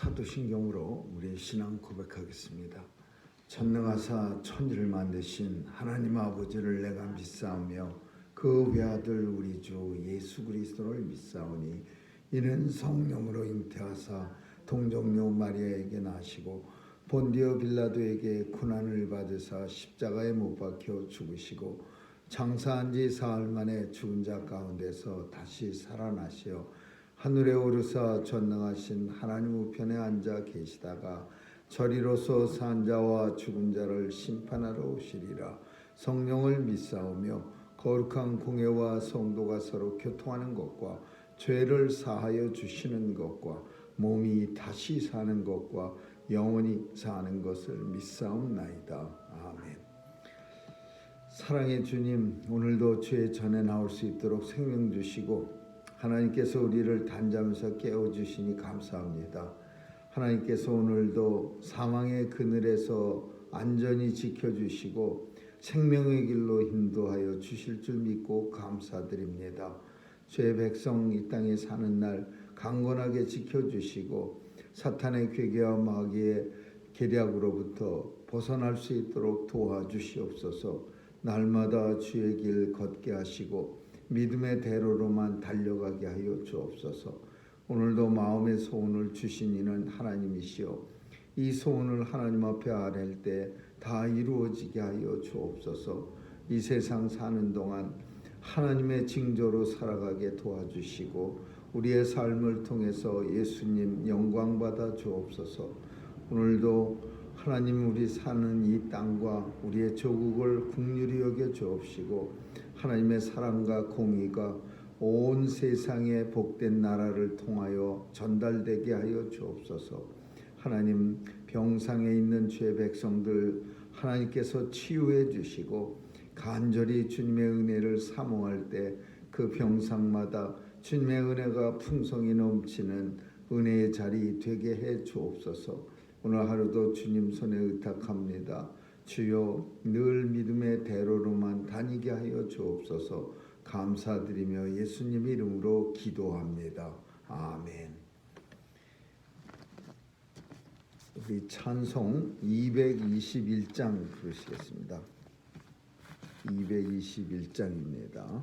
사도신경으로 우리의 신앙 고백하겠습니다. 전능하사 천지를 만드신 하나님 아버지를 내가 믿사오며 그 외아들 우리 주 예수 그리스도를 믿사오니 이는 성령으로 잉태하사 동정녀 마리아에게 나시고 본디오 빌라도에게 고난을 받으사 십자가에 못 박혀 죽으시고 장사한 지 사흘 만에 죽은 자 가운데서 다시 살아나시어 하늘에 오르사 전능하신 하나님 우편에 앉아 계시다가 저리로서 산 자와 죽은 자를 심판하러 오시리라. 성령을 믿사오며 거룩한 공회와 성도가 서로 교통하는 것과 죄를 사하여 주시는 것과 몸이 다시 사는 것과 영원히 사는 것을 믿사옵나이다. 아멘. 사랑의 주님, 오늘도 죄 전에 나올 수 있도록 생명 주시고 하나님께서 우리를 단잠에서 깨워주시니 감사합니다. 하나님께서 오늘도 사망의 그늘에서 안전히 지켜주시고 생명의 길로 인도하여 주실 줄 믿고 감사드립니다. 죄의 백성 이 땅에 사는 날 강건하게 지켜주시고 사탄의 괴계와 마귀의 계략으로부터 벗어날 수 있도록 도와주시옵소서. 날마다 주의 길 걷게 하시고 믿음의 대로로만 달려가게 하여 주옵소서. 오늘도 마음의 소원을 주신 이는 하나님이시오. 이 소원을 하나님 앞에 아뢰일 때 다 이루어지게 하여 주옵소서. 이 세상 사는 동안 하나님의 징조로 살아가게 도와주시고 우리의 삶을 통해서 예수님 영광 받아 주옵소서. 오늘도 하나님 우리 사는 이 땅과 우리의 조국을 긍휼히 여겨 주옵시고 하나님의 사랑과 공의가 온 세상에 복된 나라를 통하여 전달되게 하여 주옵소서. 하나님 병상에 있는 주의 백성들 하나님께서 치유해 주시고 간절히 주님의 은혜를 사모할 때 그 병상마다 주님의 은혜가 풍성히 넘치는 은혜의 자리 되게 해 주옵소서. 오늘 하루도 주님 손에 의탁합니다. 주여 늘 믿음의 대로로만 다니게 하여 주옵소서. 감사드리며 예수님 이름으로 기도합니다. 아멘. 우리 찬송 221장 부르시겠습니다. 221장입니다.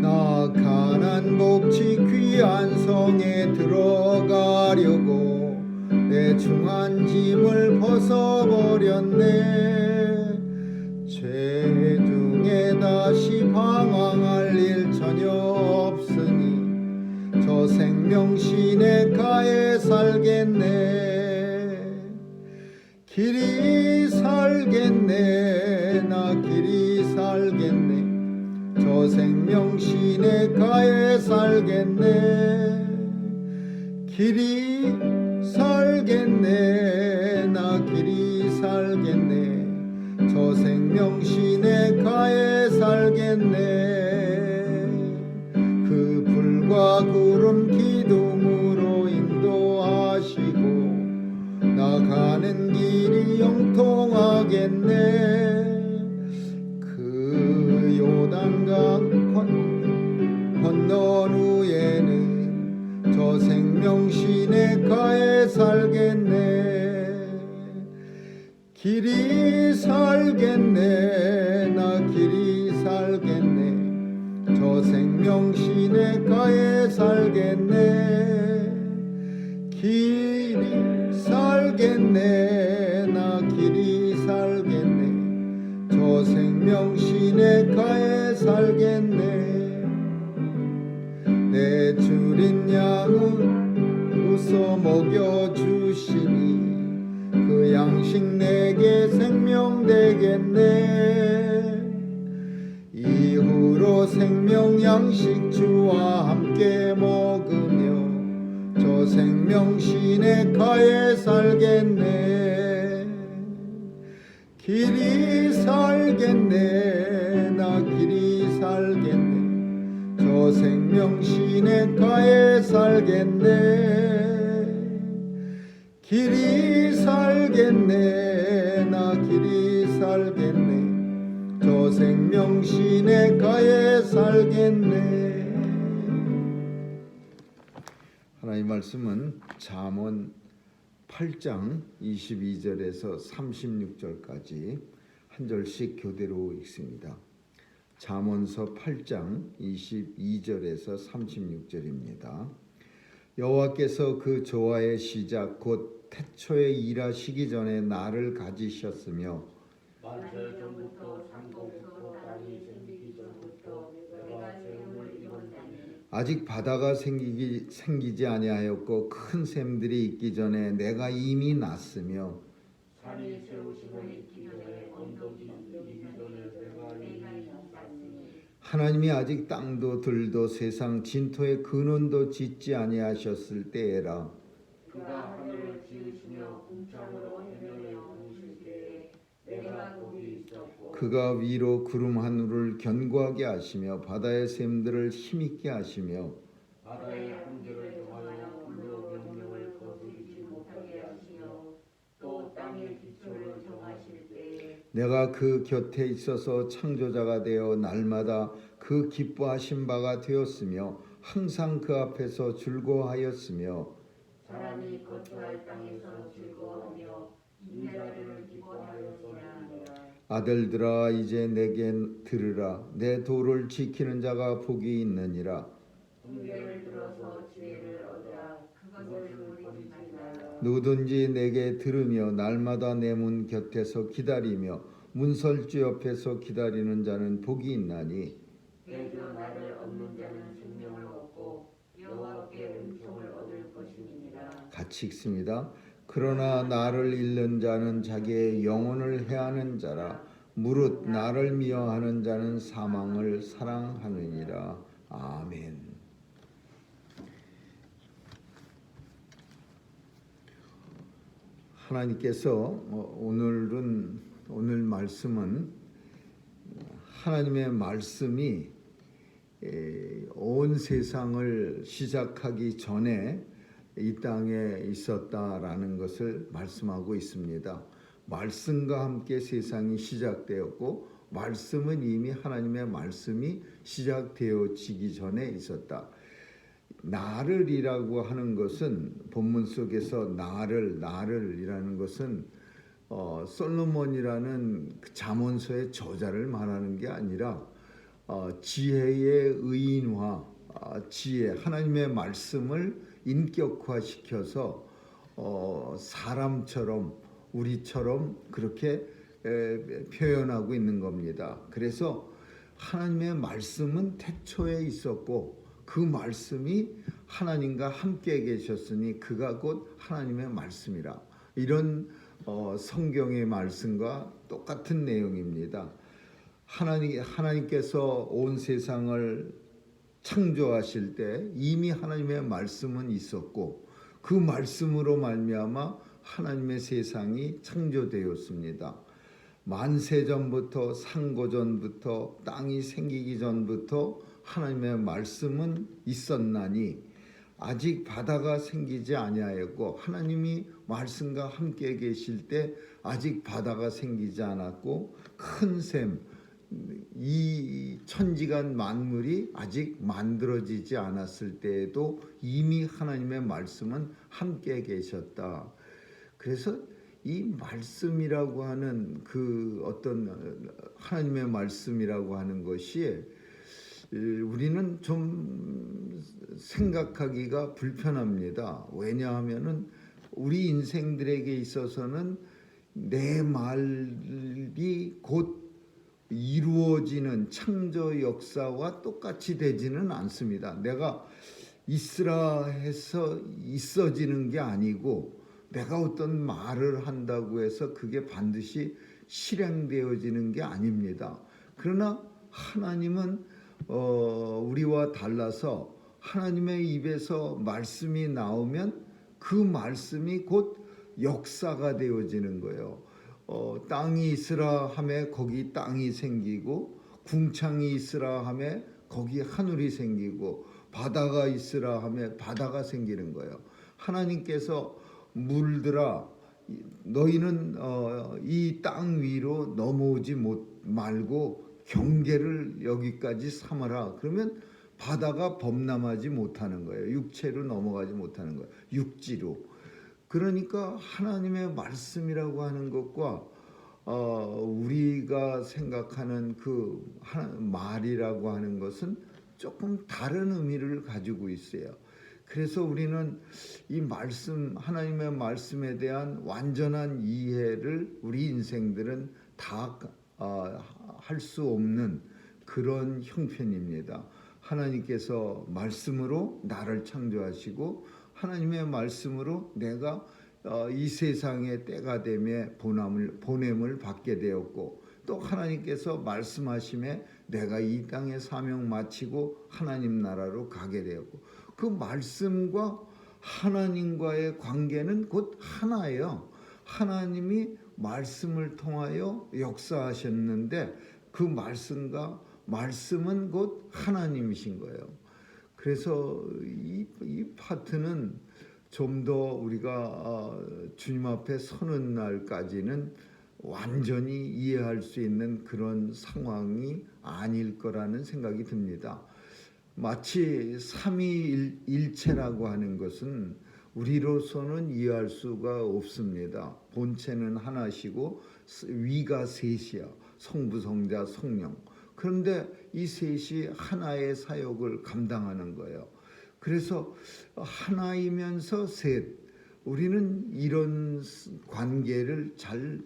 나 가난 복지 귀한 성에 들어가려고 내 중한 짐을 벗어버렸네. 죄 중에 다시 방황할 일 전혀 없으니 저 생명 시냇가에 살겠네. 길이 살겠네. 나 길이 살겠네. 저 생명 시냇가에 살겠네. 길이 살겠네. 나 길이 살겠네. 저 생명 시냇가에 살겠네. 그 불과 구름 기둥으로 인도하시고 나가는 길이 영통하겠네. 그 요단강 건넌 후에는 저 생명 시냇가에 살겠네. 길이 살겠네. 나 길이 살겠네. 저 생명 시냇가에 살겠네. 길이 살겠네. 나 길이 살겠네. 저 생명 시냇가에 살겠네. 내 줄인 양은 웃어 먹여주시니 그 양식 내게 생명 되겠네. 이후로 생명 양식 주와 함께 먹으며 저 생명 시냇가에 살겠네. 길이 살겠네. 나 길이 살겠네. 저 생명 시냇가에 살겠네. 길이 살겠네 나 길이 살겠네 저 생명 시냇가에 살겠네. 하나님 말씀은 잠언 8장 22절에서 36절까지 한 절씩 교대로 읽습니다. 잠언서 8장 22절에서 36절입니다. 여호와께서 그 조화의 시작 곧 태초에 일하시기 전에 나를 가지셨으며 만세 전부터 산고부터 땅이 생기기 전부터 내가 세움을 입었나니 아직 바다가 생기지 아니하였고 큰 샘들이 있기 전에 내가 이미 났으며 산이 세우심을 있기 전에 언덕이 이기 전에 내가 이미 났으니 하나님이 아직 땅도 들도 세상 진토의 근원도 짓지 아니하셨을 때에라. 그가 하늘을 지으시며 궁창으로 해면에 두실 때에 내가 거기 있었고 그가 위로 구름 하늘을 견고하게 하시며 바다의 샘들을 힘있게 하시며 바다의 한계를 정하여 불로 명령을 거스르지 못하게 하시며 또 땅의 기초를 정하실 때에 내가 그 곁에 있어서 창조자가 되어 날마다 그 기뻐하신 바가 되었으며 항상 그 앞에서 즐거워하였으며 사람이 거처할 땅에서 즐거워하며 인자들을 기뻐하였으나 아들들아 이제 내게 들으라 내 도를 지키는 자가 복이 있느니라. 훈계를 들어서 지혜를 얻으라 그것을 버리지 말라. 누구든지 내게 들으며 날마다 내 문 곁에서 기다리며 문설주 옆에서 기다리는 자는 복이 있나니 대저 나를 얻는 자는 생명을 얻고 여호와께 은총을 얻을 것이니라. 같이 읽습니다. 그러나 나를 잃는 자는 자기의 영혼을 해하는 자라 무릇 나를 미워하는 자는 사망을 사랑하느니라. 아멘. 하나님께서 오늘 말씀은 하나님의 말씀이 온 세상을 시작하기 전에 이 땅에 있었다라는 것을 말씀하고 있습니다. 말씀과 함께 세상이 시작되었고 말씀은 이미 하나님의 말씀이 시작되어지기 전에 있었다. 나를이라고 하는 것은 본문 속에서 나를이라는 것은 솔로몬이라는 그 잠언서의 저자를 말하는 게 아니라 지혜의 의인화, 지혜 하나님의 말씀을 인격화시켜서 사람처럼 우리처럼 그렇게 표현하고 있는 겁니다. 그래서 하나님의 말씀은 태초에 있었고 그 말씀이 하나님과 함께 계셨으니 그가 곧 하나님의 말씀이라. 이런 성경의 말씀과 똑같은 내용입니다. 하나님께서 온 세상을 창조하실 때 이미 하나님의 말씀은 있었고 그 말씀으로 말미암아 하나님의 세상이 창조되었습니다. 만세전부터 상고전부터 땅이 생기기 전부터 하나님의 말씀은 있었나니 아직 바다가 생기지 아니하였고 하나님이 말씀과 함께 계실 때 아직 바다가 생기지 않았고 큰 샘, 이 천지간 만물이 아직 만들어지지 않았을 때에도 이미 하나님의 말씀은 함께 계셨다. 그래서 이 말씀이라고 하는 그 어떤 하나님의 말씀이라고 하는 것이 우리는 좀 생각하기가 불편합니다. 왜냐하면은 우리 인생들에게 있어서는 내 말이 곧 이루어지는 창조 역사와 똑같이 되지는 않습니다. 내가 있으라 해서 있어지는 게 아니고 내가 어떤 말을 한다고 해서 그게 반드시 실행되어지는 게 아닙니다. 그러나 하나님은 우리와 달라서 하나님의 입에서 말씀이 나오면 그 말씀이 곧 역사가 되어지는 거예요. 땅이 있으라 하매 거기 땅이 생기고 궁창이 있으라 하매 거기 하늘이 생기고 바다가 있으라 하매 바다가 생기는 거예요. 하나님께서 물들아 너희는 이 땅 위로 넘어오지 말고 경계를 여기까지 삼아라. 그러면 바다가 범람하지 못하는 거예요. 육체로 넘어가지 못하는 거예요. 육지로. 그러니까 하나님의 말씀이라고 하는 것과 우리가 생각하는 그 말이라고 하는 것은 조금 다른 의미를 가지고 있어요. 그래서 우리는 이 말씀, 하나님의 말씀에 대한 완전한 이해를 우리 인생들은 다 할 수 없는 그런 형편입니다. 하나님께서 말씀으로 나를 창조하시고 하나님의 말씀으로 내가 이 세상의 때가 되매 보냄을 받게 되었고, 또 하나님께서 말씀하심에 내가 이 땅의 사명 마치고 하나님 나라로 가게 되었고, 그 말씀과 하나님과의 관계는 곧 하나예요. 하나님이 말씀을 통하여 역사하셨는데 그 말씀은 곧 하나님이신 거예요. 그래서 이 파트는 좀 더 우리가 주님 앞에 서는 날까지는 완전히 이해할 수 있는 그런 상황이 아닐 거라는 생각이 듭니다. 마치 삼위일체라고 하는 것은 우리로서는 이해할 수가 없습니다. 본체는 하나시고 위가 셋이야. 성부, 성자, 성령. 그런데 이 셋이 하나의 사역을 감당하는 거예요. 그래서 하나이면서 셋. 우리는 이런 관계를 잘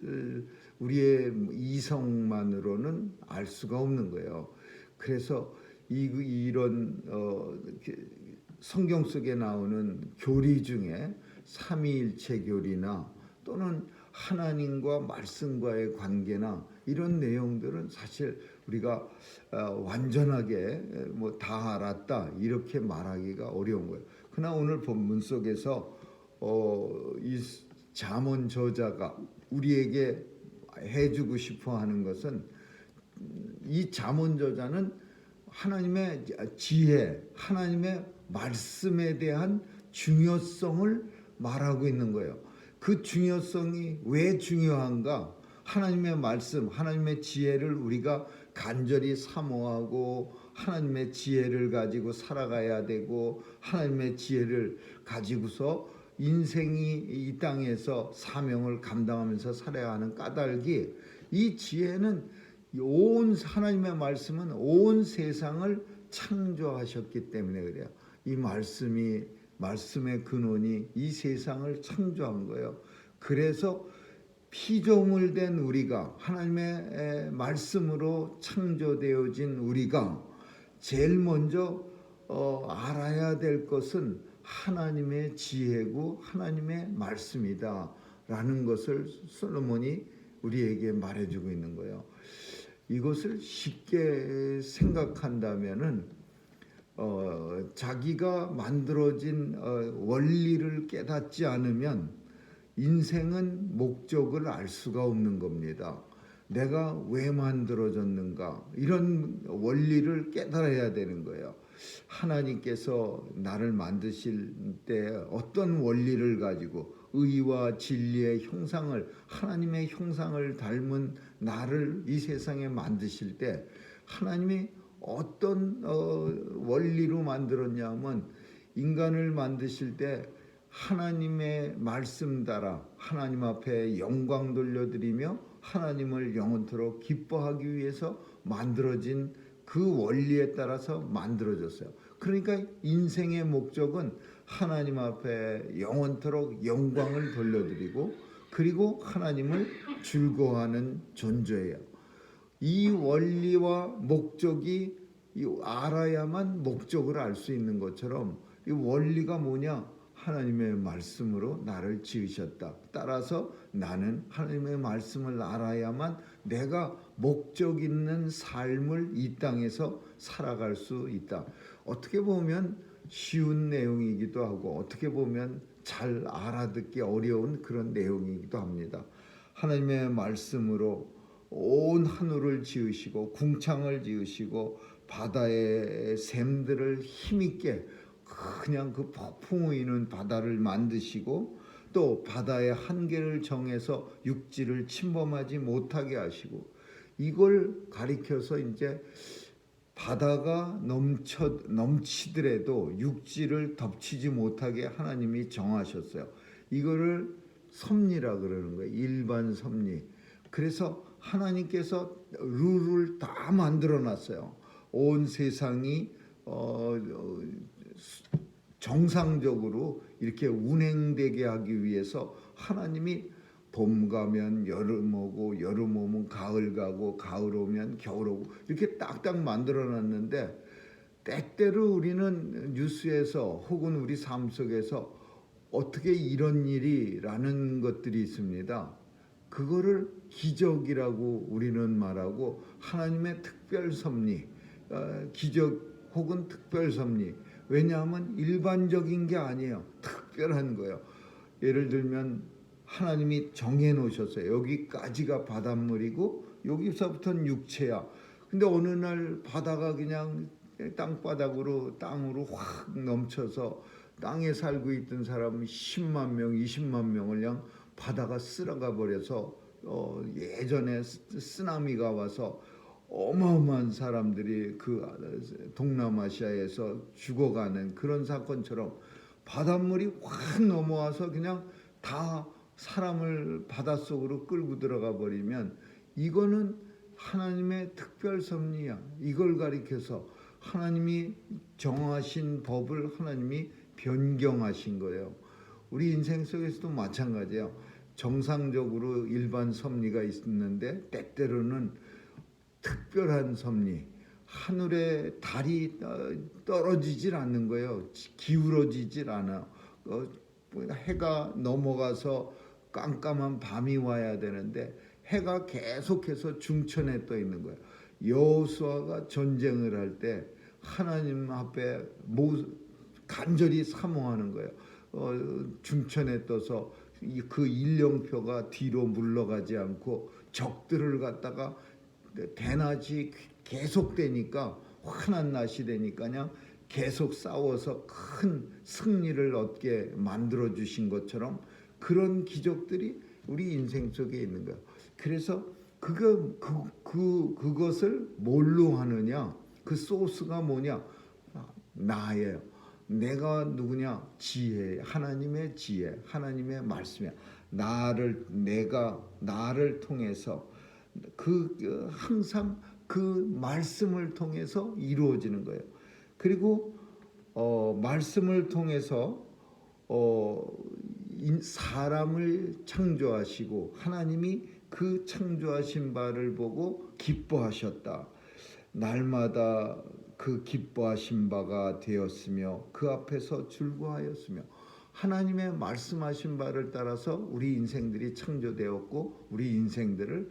우리의 이성만으로는 알 수가 없는 거예요. 그래서 이런 성경 속에 나오는 교리 중에 삼위일체 교리나 또는 하나님과 말씀과의 관계나 이런 내용들은 사실 우리가 완전하게 다 알았다 이렇게 말하기가 어려운 거예요. 그러나 오늘 본문 속에서 이 잠언 저자가 우리에게 해주고 싶어하는 것은, 이 잠언 저자는 하나님의 지혜, 하나님의 말씀에 대한 중요성을 말하고 있는 거예요. 그 중요성이 왜 중요한가? 하나님의 말씀, 하나님의 지혜를 우리가 간절히 사모하고 하나님의 지혜를 가지고 살아가야 되고, 하나님의 지혜를 가지고서 인생이 이 땅에서 사명을 감당하면서 살아야 하는 까닭이, 이 지혜는 하나님의 말씀은 온 세상을 창조하셨기 때문에 그래요. 이 말씀의 근원이 이 세상을 창조한 거예요. 그래서 피조물 된 우리가, 하나님의 말씀으로 창조되어진 우리가 제일 먼저 알아야 될 것은 하나님의 지혜고 하나님의 말씀이다 라는 것을 솔로몬이 우리에게 말해주고 있는 거예요. 이것을 쉽게 생각한다면은 자기가 만들어진 원리를 깨닫지 않으면 인생은 목적을 알 수가 없는 겁니다. 내가 왜 만들어졌는가, 이런 원리를 깨달아야 되는 거예요. 하나님께서 나를 만드실 때 어떤 원리를 가지고 의와 진리의 형상을, 하나님의 형상을 닮은 나를 이 세상에 만드실 때 하나님이 어떤 원리로 만들었냐면, 인간을 만드실 때 하나님의 말씀 따라 하나님 앞에 영광 돌려드리며 하나님을 영원토록 기뻐하기 위해서 만들어진 그 원리에 따라서 만들어졌어요. 그러니까 인생의 목적은 하나님 앞에 영원토록 영광을 돌려드리고, 그리고 하나님을 즐거워하는 존재예요. 이 원리와 목적이 알아야만 목적을 알 수 있는 것처럼, 이 원리가 뭐냐? 하나님의 말씀으로 나를 지으셨다. 따라서 나는 하나님의 말씀을 알아야만 내가 목적 있는 삶을 이 땅에서 살아갈 수 있다. 어떻게 보면 쉬운 내용이기도 하고 어떻게 보면 잘 알아듣기 어려운 그런 내용이기도 합니다. 하나님의 말씀으로 온 하늘을 지으시고 궁창을 지으시고 바다의 샘들을 힘있게 그냥 그 폭풍 우이는 바다를 만드시고, 또 바다의 한계를 정해서 육지를 침범하지 못하게 하시고, 이걸 가리켜서 이제 바다가 넘치더라도 육지를 덮치지 못하게 하나님이 정하셨어요. 이거를 섭리라 그러는 거예요. 일반 섭리. 그래서 하나님께서 룰을 다 만들어 놨어요. 온 세상이 정상적으로 이렇게 운행되게 하기 위해서 하나님이 봄 가면 여름 오고, 여름 오면 가을 가고, 가을 오면 겨울 오고, 이렇게 딱딱 만들어 놨는데, 때때로 우리는 뉴스에서 혹은 우리 삶 속에서 어떻게 이런 일이라는 것들이 있습니다. 그거를 기적이라고 우리는 말하고, 하나님의 특별 섭리, 기적 혹은 특별 섭리. 왜냐하면 일반적인 게 아니에요. 특별한 거예요. 예를 들면 하나님이 정해 놓으셨어요. 여기까지가 바닷물이고 여기서부터는 육체야. 근데 어느 날 바다가 그냥 땅바닥으로, 땅으로 확 넘쳐서 땅에 살고 있던 사람 10만 명, 20만 명을 그냥 바다가 쓸어가 버려서 예전에 쓰나미가 와서 어마어마한 사람들이 그 동남아시아에서 죽어가는 그런 사건처럼 바닷물이 확 넘어와서 그냥 다 사람을 바닷속으로 끌고 들어가 버리면, 이거는 하나님의 특별 섭리야. 이걸 가리켜서 하나님이 정하신 법을 하나님이 변경하신 거예요. 우리 인생 속에서도 마찬가지예요. 정상적으로 일반 섭리가 있는데 때때로는 특별한 섭리, 하늘에 달이 떨어지질 않는 거예요. 기울어지질 않아. 해가 넘어가서 깜깜한 밤이 와야 되는데 해가 계속해서 중천에 떠 있는 거예요. 여호수아가 전쟁을 할 때 하나님 앞에 간절히 사모하는 거예요. 중천에 떠서 그 일령표가 뒤로 물러가지 않고 적들을 갖다가 대낮이 계속되니까, 환한 낮이 되니까 그냥 계속 싸워서 큰 승리를 얻게 만들어 주신 것처럼 그런 기적들이 우리 인생 속에 있는 거예요. 그래서 그것을 뭘로 하느냐? 그 소스가 뭐냐? 나예요. 내가 누구냐? 지혜, 하나님의 지혜, 하나님의 말씀이야. 나를 통해서 항상 그 말씀을 통해서 이루어지는 거예요. 그리고 말씀을 통해서 사람을 창조하시고 하나님이 그 창조하신 바를 보고 기뻐하셨다. 날마다 그 기뻐하신 바가 되었으며 그 앞에서 즐거워하였으며, 하나님의 말씀하신 바를 따라서 우리 인생들이 창조되었고 우리 인생들을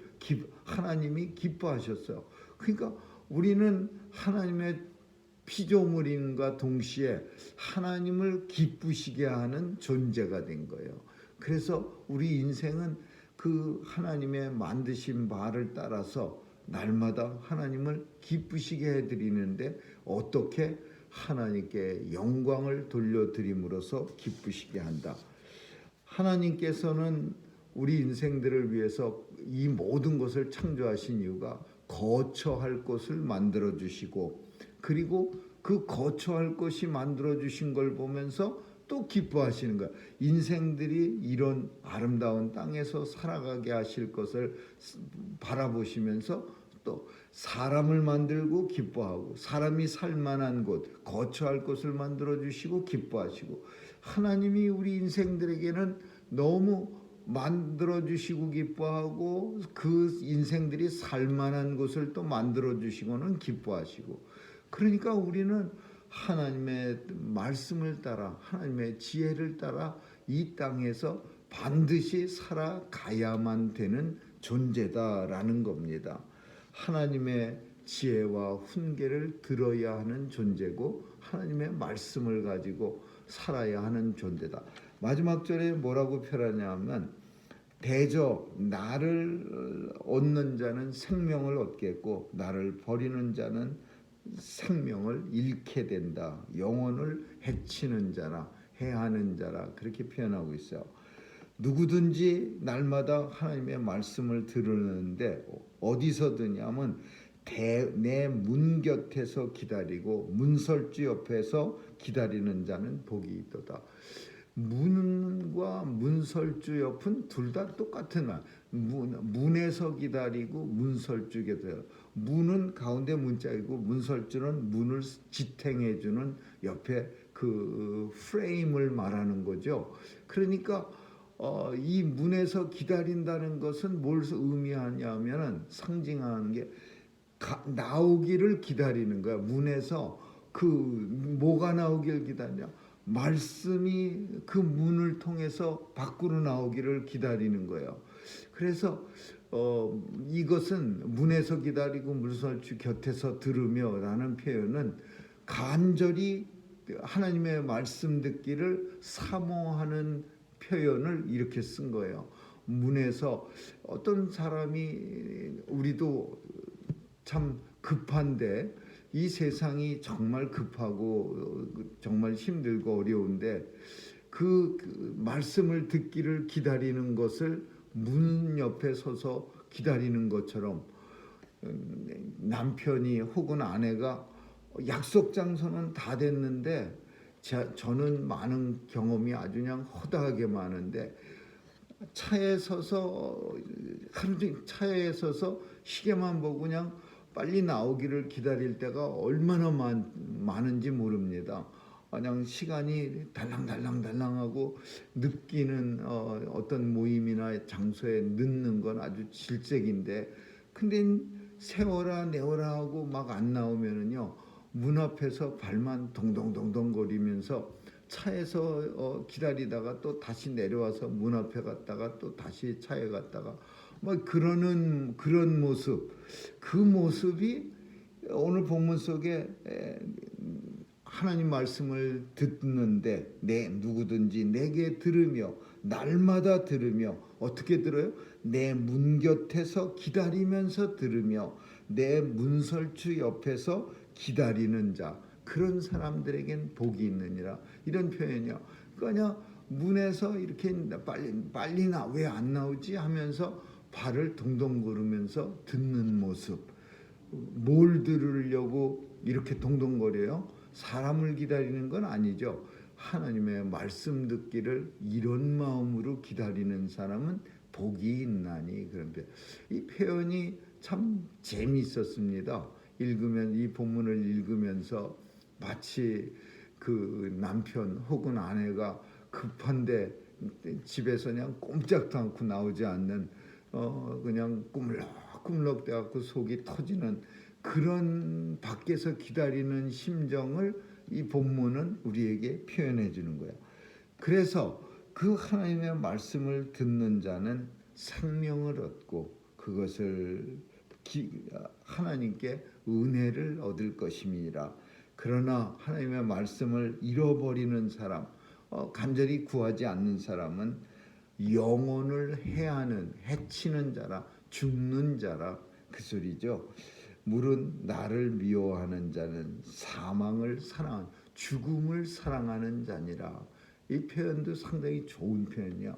하나님이 기뻐하셨어요. 그러니까 우리는 하나님의 피조물인과 동시에 하나님을 기쁘시게 하는 존재가 된 거예요. 그래서 우리 인생은 그 하나님의 만드신 바를 따라서 날마다 하나님을 기쁘시게 해드리는데, 어떻게 하나님께 영광을 돌려드림으로써 기쁘시게 한다. 하나님께서는 우리 인생들을 위해서 이 모든 것을 창조하신 이유가 거처할 곳을 만들어 주시고, 그리고 그 거처할 것이 만들어 주신 걸 보면서 또 기뻐하시는 거야. 인생들이 이런 아름다운 땅에서 살아가게 하실 것을 바라보시면서 또 사람을 만들고 기뻐하고, 사람이 살만한 곳, 거처할 곳을 만들어 주시고 기뻐하시고, 하나님이 우리 인생들에게는 너무 만들어 주시고 기뻐하고, 그 인생들이 살만한 곳을 또 만들어 주시고는 기뻐하시고, 그러니까 우리는 하나님의 말씀을 따라, 하나님의 지혜를 따라 이 땅에서 반드시 살아가야만 되는 존재다라는 겁니다. 하나님의 지혜와 훈계를 들어야 하는 존재고, 하나님의 말씀을 가지고 살아야 하는 존재다. 마지막 절에 뭐라고 표현하냐면, 대저 나를 얻는 자는 생명을 얻겠고 나를 버리는 자는 생명을 잃게 된다. 영혼을 해치는 자라, 해하는 자라, 그렇게 표현하고 있어요. 누구든지 날마다 하나님의 말씀을 들으는데 어디서 듣냐면 내 문 곁에서 기다리고 문설주 옆에서 기다리는 자는 복이 있도다. 문과 문설주 옆은 둘 다 똑같은 말. 문에서 기다리고 문설주 기다려. 문은 가운데 문자이고 문설주는 문을 지탱해주는 옆에 그 프레임을 말하는 거죠. 그러니까 이 문에서 기다린다는 것은 뭘 의미하냐면은 상징하는 게 나오기를 기다리는 거야. 문에서 그 뭐가 나오길 기다려? 말씀이 그 문을 통해서 밖으로 나오기를 기다리는 거예요. 그래서 이것은 문에서 기다리고 문설주 곁에서 들으며라는 표현은 간절히 하나님의 말씀 듣기를 사모하는 표현을 이렇게 쓴 거예요. 문에서 어떤 사람이 우리도 참 급한데 이 세상이 정말 급하고 정말 힘들고 어려운데 그 말씀을 듣기를 기다리는 것을 문 옆에 서서 기다리는 것처럼 남편이 혹은 아내가 약속 장소는 다 됐는데 저는 많은 경험이 아주 그냥 허다하게 많은데 차에 서서 차에 서서 시계만 보고 그냥 빨리 나오기를 기다릴 때가 얼마나 많은지 모릅니다. 그냥 시간이 달랑달랑달랑하고 느끼는 어떤 모임이나 장소에 늦는 건 아주 질색인데 근데 세워라 내워라 하고 막 안 나오면은요 문 앞에서 발만 동동동동 거리면서 차에서 기다리다가 또 다시 내려와서 문 앞에 갔다가 또 다시 차에 갔다가 막 그러는 그런 모습, 그 모습이 오늘 본문 속에 하나님 말씀을 듣는데 누구든지 내게 들으며 날마다 들으며 어떻게 들어요? 내 문 곁에서 기다리면서 들으며 내 문설주 옆에서 기다리는 자 그런 사람들에겐 복이 있느니라 이런 표현이요. 그러니까 문에서 이렇게 빨리 나 왜 안 나오지 하면서 발을 동동 구르면서 듣는 모습. 뭘 들으려고 이렇게 동동거려요? 사람을 기다리는 건 아니죠. 하나님의 말씀 듣기를 이런 마음으로 기다리는 사람은 복이 있나니 그런 표현. 이 표현이 참 재미있었습니다. 읽으면 이 본문을 읽으면서 마치 그 남편 혹은 아내가 급한데 집에서 그냥 꼼짝도 않고 나오지 않는 그냥 꾸물럭꾸물럭 돼갖고 속이 터지는 그런 밖에서 기다리는 심정을 이 본문은 우리에게 표현해 주는 거예요. 그래서 그 하나님의 말씀을 듣는 자는 생명을 얻고 그것을 하나님께 은혜를 얻을 것임이라. 그러나 하나님의 말씀을 잃어버리는 사람, 간절히 구하지 않는 사람은 영혼을 해치는 자라, 죽는 자라 그 소리죠. 물은 나를 미워하는 자는 사망을 죽음을 사랑하는 자니라. 이 표현도 상당히 좋은 표현이요.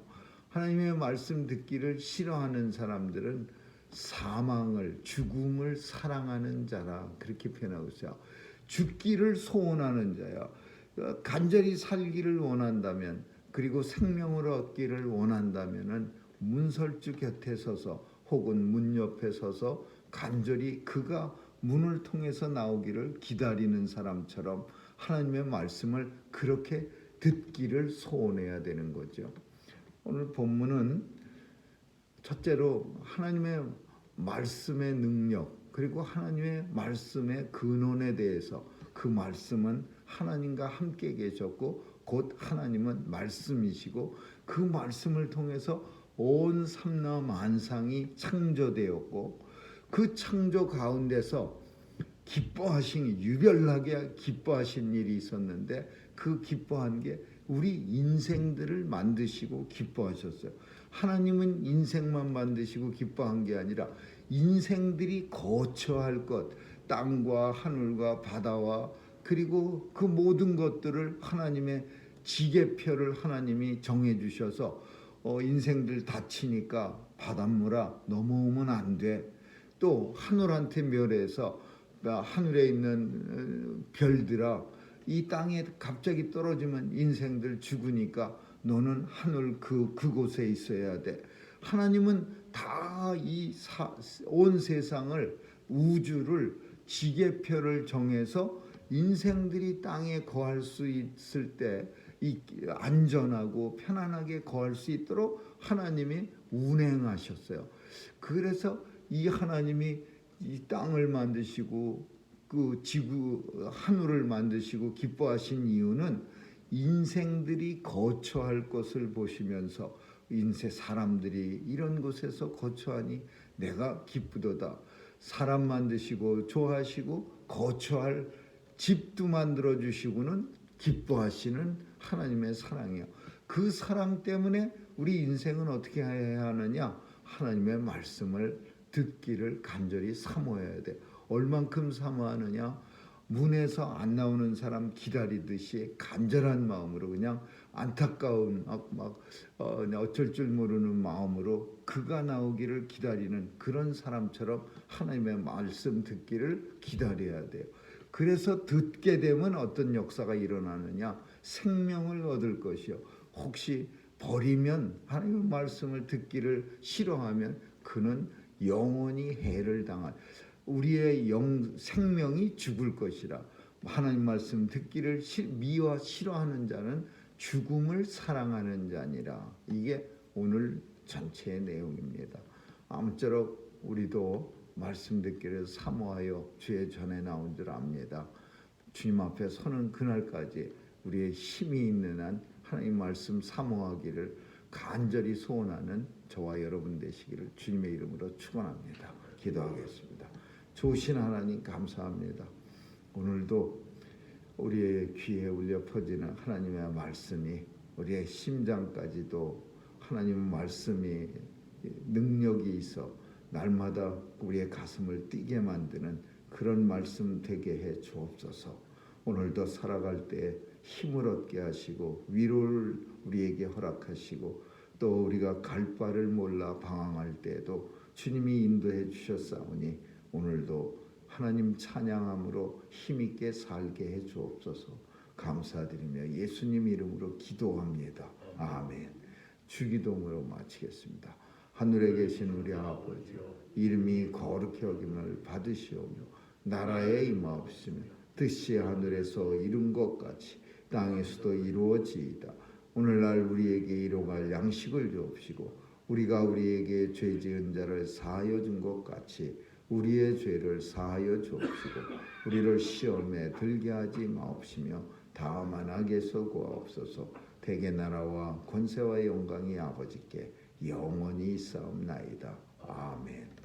하나님의 말씀 듣기를 싫어하는 사람들은 죽음을 사랑하는 자라 그렇게 표현하고 있어요. 죽기를 소원하는 자야. 간절히 살기를 원한다면 그리고 생명을 얻기를 원한다면은 문설주 곁에 서서 혹은 문 옆에 서서 간절히 그가 문을 통해서 나오기를 기다리는 사람처럼 하나님의 말씀을 그렇게 듣기를 소원해야 되는 거죠. 오늘 본문은 첫째로 하나님의 말씀의 능력 그리고 하나님의 말씀의 근원에 대해서 그 말씀은 하나님과 함께 계셨고 곧 하나님은 말씀이시고 그 말씀을 통해서 온 삼라 만상이 창조되었고 그 창조 가운데서 유별나게 기뻐하신 일이 있었는데 그 기뻐한 게 우리 인생들을 만드시고 기뻐하셨어요. 하나님은 인생만 만드시고 기뻐한 게 아니라 인생들이 거처할 것, 땅과 하늘과 바다와 그리고 그 모든 것들을 하나님의 지계표를 하나님이 정해 주셔서 인생들 다치니까 바닷물아 넘어오면 안 돼. 또 하늘한테 멸해서 하늘에 있는 별들아 이 땅에 갑자기 떨어지면 인생들 죽으니까 너는 하늘 그곳에 있어야 돼. 하나님은 다 이 온 세상을 우주를 지계표를 정해서 인생들이 땅에 거할 수 있을 때 이 안전하고 편안하게 거할 수 있도록 하나님이 운행하셨어요. 그래서 이 하나님이 이 땅을 만드시고 그 지구 하늘을 만드시고 기뻐하신 이유는 인생들이 거처할 것을 보시면서 인생 사람들이 이런 곳에서 거처하니 내가 기쁘도다. 사람 만드시고 좋아하시고 거처할 집도 만들어 주시고는 기뻐하시는 하나님의 사랑이요. 그 사랑 때문에 우리 인생은 어떻게 해야 하느냐? 하나님의 말씀을 듣기를 간절히 사모해야 돼. 얼만큼 사모하느냐? 문에서 안 나오는 사람 기다리듯이 간절한 마음으로 그냥 안타까운 어쩔 줄 모르는 마음으로 그가 나오기를 기다리는 그런 사람처럼 하나님의 말씀 듣기를 기다려야 돼요. 그래서 듣게 되면 어떤 역사가 일어나느냐? 생명을 얻을 것이요. 혹시 버리면 하나님의 말씀을 듣기를 싫어하면 그는 영원히 해를 당할 우리의 생명이 죽을 것이라. 하나님 말씀 듣기를 미워 싫어하는 자는 죽음을 사랑하는 자니라. 이게 오늘 전체의 내용입니다. 아무쪼록 우리도 말씀 듣기를 사모하여 주의 전에 나온 줄 압니다. 주님 앞에 서는 그날까지 우리의 힘이 있는 한 하나님 말씀 사모하기를 간절히 소원하는 저와 여러분 되시기를 주님의 이름으로 축원합니다. 기도하겠습니다. 좋으신 하나님 감사합니다. 오늘도 우리의 귀에 울려 퍼지는 하나님의 말씀이 우리의 심장까지도 하나님의 말씀이 능력이 있어 날마다 우리의 가슴을 뛰게 만드는 그런 말씀 되게 해 주옵소서. 오늘도 살아갈 때 힘을 얻게 하시고 위로를 우리에게 허락하시고 또 우리가 갈 바를 몰라 방황할 때에도 주님이 인도해 주셨사오니 오늘도 하나님 찬양함으로 힘있게 살게 해 주옵소서. 감사드리며 예수님 이름으로 기도합니다. 아멘. 주기도문으로 마치겠습니다. 하늘에 계신 우리 아버지 이름이 거룩히 여김을 받으시오며 나라에 임하옵시며 뜻이 하늘에서 이룬 것 같이 땅에서도 이루어지이다. 오늘날 우리에게 일용할 양식을 주옵시고 우리가 우리에게 죄 지은 자를 사하여 준 것 같이 우리의 죄를 사하여 주옵시고 우리를 시험에 들게 하지 마옵시며 다만 악에서 구하옵소서. 대개 나라와 권세와 영광이 아버지께 영원히 있사옵나이다. 아멘.